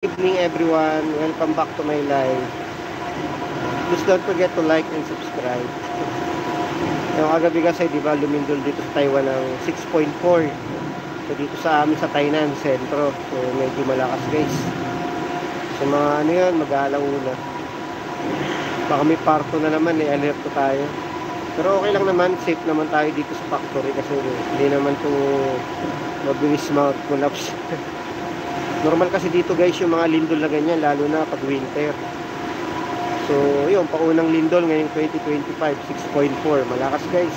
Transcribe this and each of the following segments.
Evening everyone, welcome back to my live. Please don't forget to like and subscribe. Yung kagabi kasi diba lumindol dito sa Taiwan ng 6.4. So dito sa amin sa Tainan sentro, so medyo malakas guys. So mga ano yan, mag-aalauna. Baka may parto na naman, alert ko tayo. Pero okay lang naman, safe naman tayo dito sa factory kasi hindi naman to mabilis collapse. Normal kasi dito guys yung mga lindol na ganyan, lalo na pag winter. So yun, paunang lindol ngayong 2025, 6.4, malakas guys.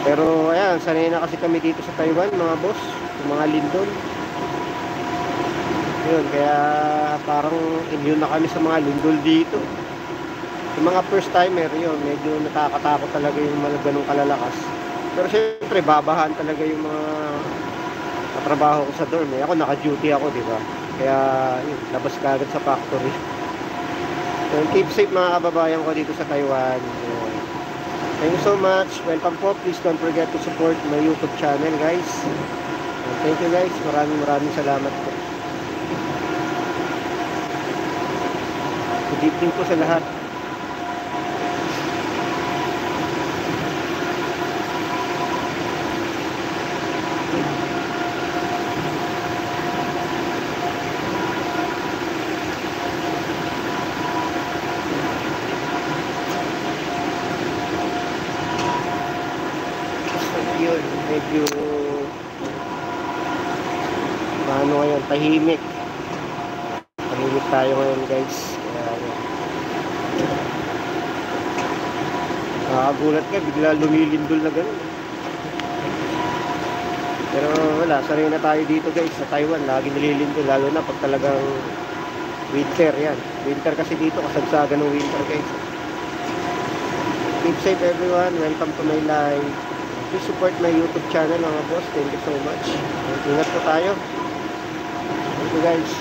Pero ayan, sanay na kasi kami dito sa Taiwan mga boss, yung mga lindol. Yun, kaya parang immune na kami sa mga lindol dito. Yung mga first timer, yun, medyo nakakatakot talaga yung mga ganong kalalakas. Pero syempre, babahan talaga yung mga trabaho ko sa dorm eh. Ako naka-duty ako, di ba? Kaya yun, labas ka agad sa factory. So, keep safe mga kababayan ko dito sa Taiwan. Thank you so much. Welcome po. Please don't forget to support my YouTube channel, guys. Thank you guys. Maraming salamat po. Good evening po sa lahat. Medyo ano ngayon, tahimik tayo ngayon guys. Kaya nakakagulat ka, bigla lumilindol na gano'n. Pero wala, sanay na tayo dito guys sa Taiwan, lagi nililindol, lalo na pag talagang winter. Yan, winter kasi dito, kasagsagan ng winter guys. Keep safe everyone, welcome to my live. Please support my YouTube channel mga boss. Thank you so much. Ingat po tayo. Thank you guys.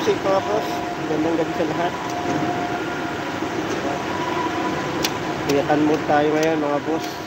Safe mga boss, gandang gabi sa lahat. Tingatan mode tayo ngayon mga boss.